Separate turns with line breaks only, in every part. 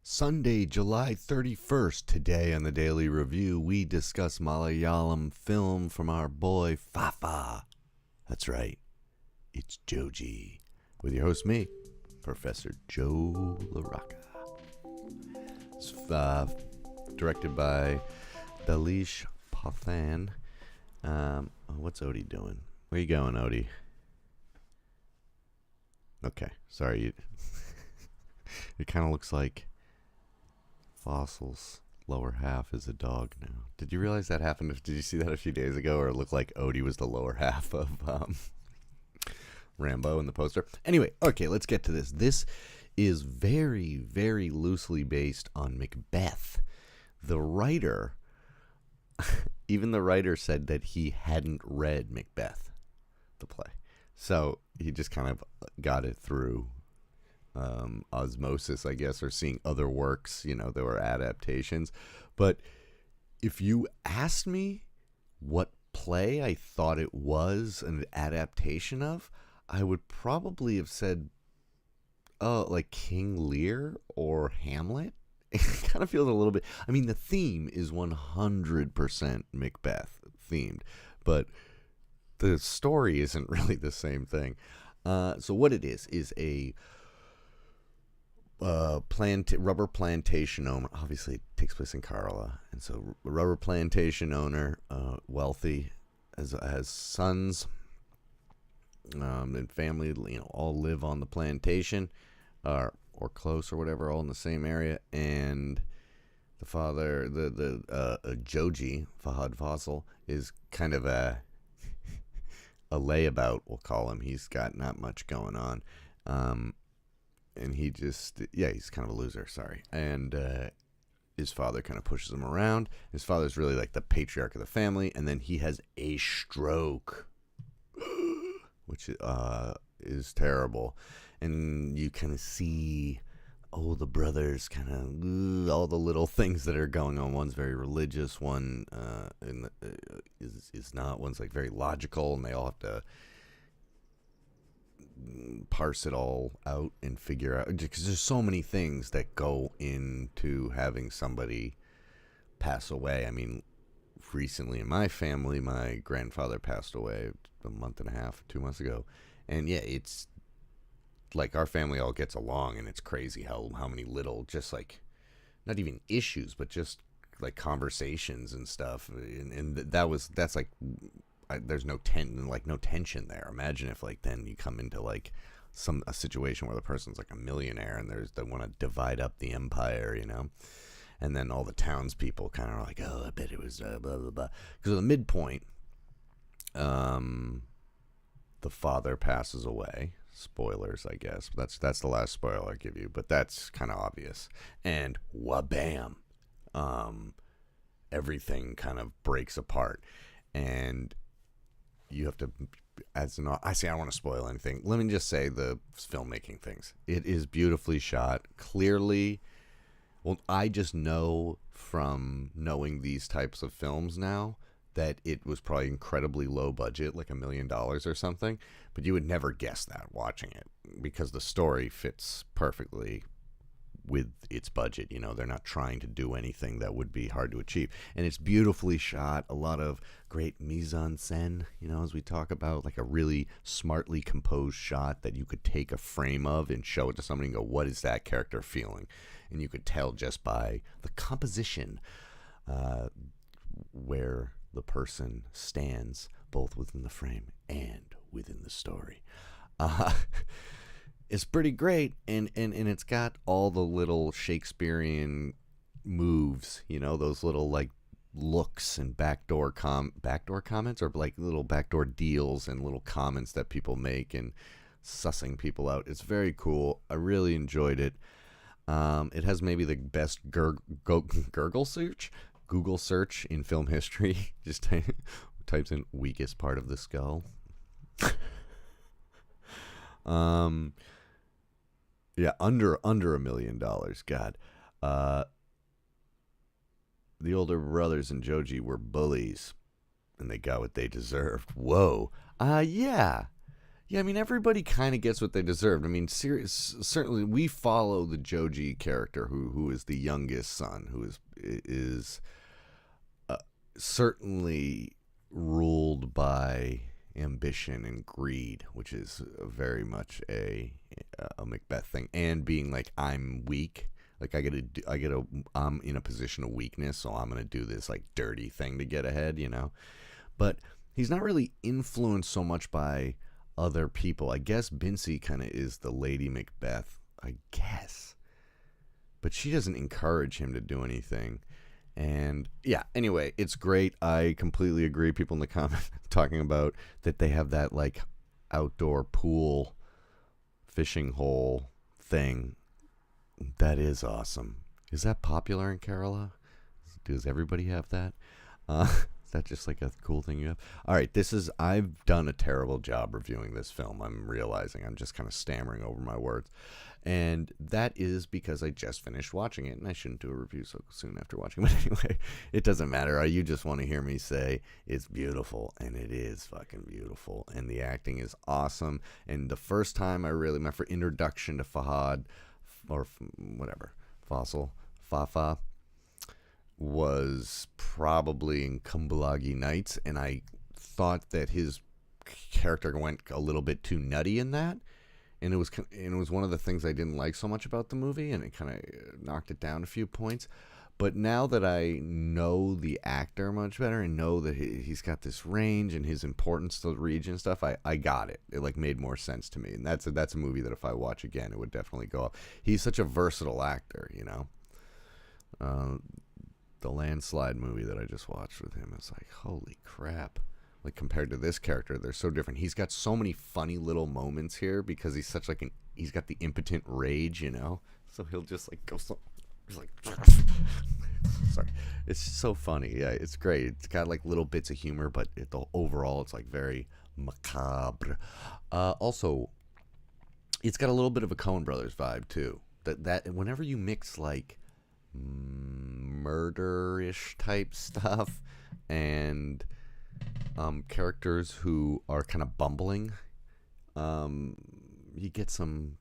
Sunday, July 31st. Today on the Daily Review, we discuss Malayalam film from our boy Fafa. That's right, it's Joji. With your host, me, Professor Joe LaRocca. It's directed by Dalish Pathan. What's Odie doing? Where you going, Odie? Okay, sorry. It kind of looks like Fossil's lower half is a dog now. Did you realize that happened? Did you see that a few days ago? Or it looked like Odie was the lower half of Rambo in the poster. Anyway, okay, let's get to this. This is very, very loosely based on Macbeth. The writer, even the writer said that he hadn't read Macbeth, the play. So he just kind of got it through osmosis, I guess, or seeing other works, there were adaptations. But if you asked me what play I thought it was an adaptation of, I would probably have said, like King Lear or Hamlet. It kind of feels a little bit, I mean, the theme is 100% Macbeth themed, but the story isn't really the same thing. So what it is a rubber plantation owner. Obviously, it takes place in Kerala, and so a rubber plantation owner, wealthy, has sons, and family. All live on the plantation, or close, or whatever, all in the same area. And the father, the Joji Fahad Fossil, is kind of a layabout, we'll call him. He's got not much going on. And he's kind of a loser, sorry. And his father kind of pushes him around. His father's really like the patriarch of the family, and then he has a stroke, which is terrible. And you kind of see the brothers kind of all the little things that are going on. One's very religious, one is not. One's like very logical, and they all have to parse it all out and figure out, because there's so many things that go into having somebody pass away. I mean, recently in my family, my grandfather passed away a month and a half, 2 months ago, and yeah, it's like our family all gets along, and it's crazy how many little, just like, not even issues, but just like conversations and stuff, and that's like, there's no tension there. Imagine if then you come into like a situation where the person's like a millionaire, and they want to divide up the empire, and then all the townspeople kind of are like, I bet it was blah blah blah. Because at the midpoint, the father passes away. Spoilers, I guess. That's the last spoiler I give you, but that's kind of obvious. And wabam, everything kind of breaks apart, and you have to, I don't want to spoil anything. Let me just say the filmmaking things. It is beautifully shot. Clearly, well, I just know from knowing these types of films now that it was probably incredibly low budget, like $1 million or something. But you would never guess that watching it, because the story fits perfectly with its budget. They're not trying to do anything that would be hard to achieve, and it's beautifully shot. A lot of great mise-en-scène, as we talk about, like a really smartly composed shot that you could take a frame of and show it to somebody and go, what is that character feeling? And you could tell just by the composition where the person stands, both within the frame and within the story. It's pretty great, and it's got all the little Shakespearean moves, those little like looks and backdoor comments, or like little backdoor deals and little comments that people make and sussing people out. It's very cool. I really enjoyed it. It has maybe the best Google search in film history. Just types in weakest part of the skull. Yeah, under $1 million. God. The older brothers and Joji were bullies, and they got what they deserved. Whoa. Yeah. Yeah, I mean, everybody kind of gets what they deserved. I mean, certainly we follow the Joji character, who is the youngest son, who is uh, certainly ruled by ambition and greed, which is very much a Macbeth thing, and being like, I'm weak. Like I'm in a position of weakness, so I'm gonna do this like dirty thing to get ahead, you know. But he's not really influenced so much by other people. I guess Bincy kind of is the Lady Macbeth, I guess. But she doesn't encourage him to do anything. And yeah, anyway, it's great. I completely agree. People in the comments talking about that they have that like outdoor pool fishing hole thing. That is awesome. Is that popular in Kerala? Does everybody have that? Is that just like a cool thing you have? All right, I've done a terrible job reviewing this film. I'm realizing I'm just kind of stammering over my words. And that is because I just finished watching it, and I shouldn't do a review so soon after watching it. But anyway, it doesn't matter. You just want to hear me say it's beautiful, and it is fucking beautiful. And the acting is awesome. And the first time my introduction to Fahad, or whatever, Fafa, was probably in Kumbulagi Nights, and I thought that his character went a little bit too nutty in that, and it was one of the things I didn't like so much about the movie, and it kind of knocked it down a few points. But now that I know the actor much better and know that he's got this range and his importance to the region and stuff, I got it. It like made more sense to me, and that's a movie that if I watch again, it would definitely go up. He's such a versatile actor, you know. The Landslide movie that I just watched with him is like, holy crap. Like compared to this character, they're so different. He's got so many funny little moments here because he's such like he's got the impotent rage, you know? So he'll just like go he's like sorry. It's so funny. Yeah, it's great. It's got like little bits of humor, but overall it's like very macabre. Also, it's got a little bit of a Coen Brothers vibe too. That whenever you mix like murder-ish type stuff and characters who are kind of bumbling, you get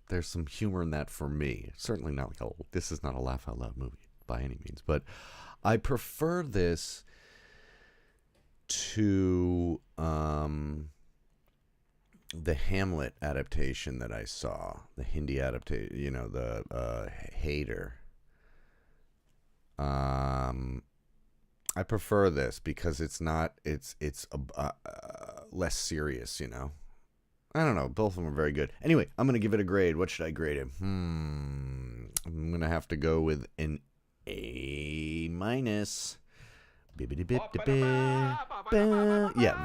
there's some humor in that for me. Certainly not like this is not a laugh out loud movie by any means, but I prefer this to the Hamlet adaptation that I saw, the Hindi adaptation, you know, the Hater. I prefer this because it's less serious, you know. I don't know. Both of them are very good. Anyway, I'm going to give it a grade. What should I grade it? I'm going to have to go with an A minus. Yeah,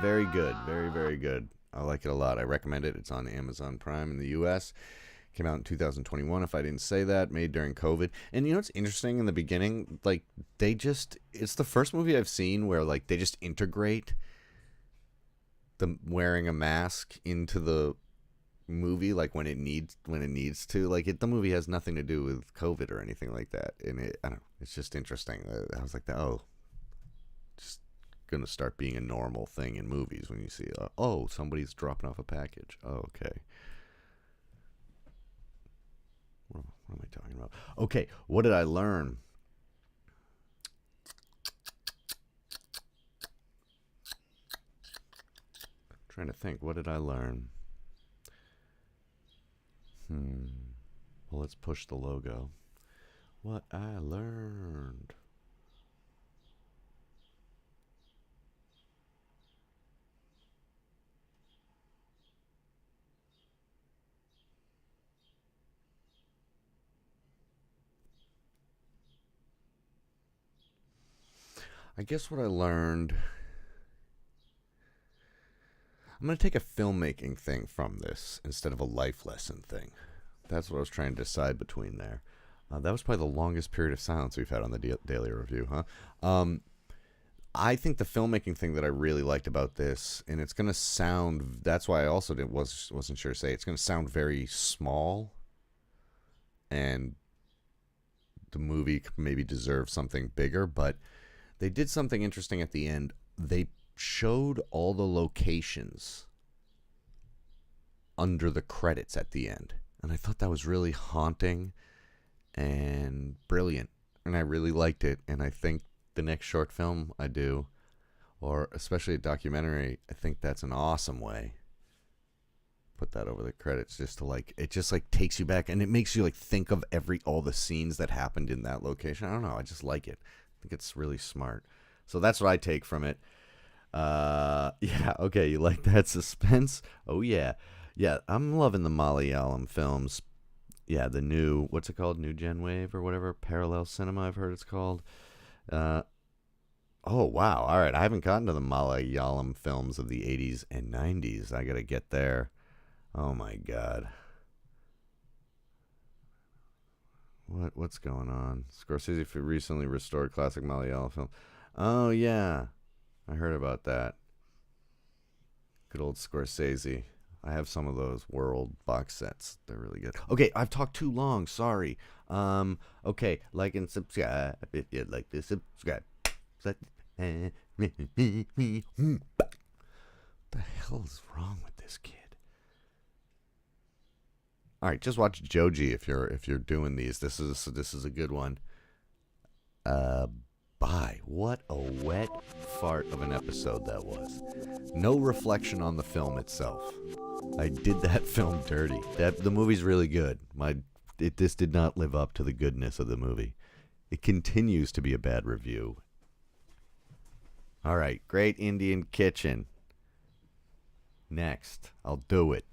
very good. Very, very good. I like it a lot. I recommend it. It's on Amazon Prime in the U.S. Came out in 2021, if I didn't say that, made during COVID. And you know what's interesting in the beginning? Like, it's the first movie I've seen where, like, they just integrate the wearing a mask into the movie, like, when it needs to. Like, the movie has nothing to do with COVID or anything like that. And I don't know, it's just interesting. I was like, just gonna start being a normal thing in movies when you see, somebody's dropping off a package. Oh, okay. What am I talking about? Okay, what did I learn? I'm trying to think. What did I learn? Well, let's push the logo. What I learned. I guess what I learned, I'm going to take a filmmaking thing from this instead of a life lesson thing. That's what I was trying to decide between there. That was probably the longest period of silence we've had on the Daily Review, huh? I think the filmmaking thing that I really liked about this, and it's going to sound, that's why I also wasn't sure to say, it's going to sound very small, and the movie maybe deserves something bigger, but they did something interesting at the end. They showed all the locations under the credits at the end. And I thought that was really haunting and brilliant. And I really liked it. And I think the next short film I do, or especially a documentary, I think that's an awesome way. Put that over the credits, just to like, it just like takes you back, and it makes you like think of all the scenes that happened in that location. I don't know, I just like it. I think it's really smart. So that's what I take from it. Yeah, okay, you like that suspense? Oh yeah. Yeah, I'm loving the Malayalam films. Yeah, the new, what's it called? New Gen Wave or whatever, parallel cinema I've heard it's called. Oh wow. All right, I haven't gotten to the Malayalam films of the 80s and 90s. I got to get there. Oh my god. What's going on? Scorsese recently restored classic Malayalam film. Oh yeah. I heard about that. Good old Scorsese. I have some of those World box sets. They're really good. Okay, I've talked too long. Sorry. Okay, like and subscribe if you'd like to subscribe. What the hell is wrong with this kid? All right, just watch Joji if you're doing these. This is a good one. Bye. What a wet fart of an episode that was. No reflection on the film itself. I did that film dirty. The movie's really good. This did not live up to the goodness of the movie. It continues to be a bad review. All right, Great Indian Kitchen. Next, I'll do it.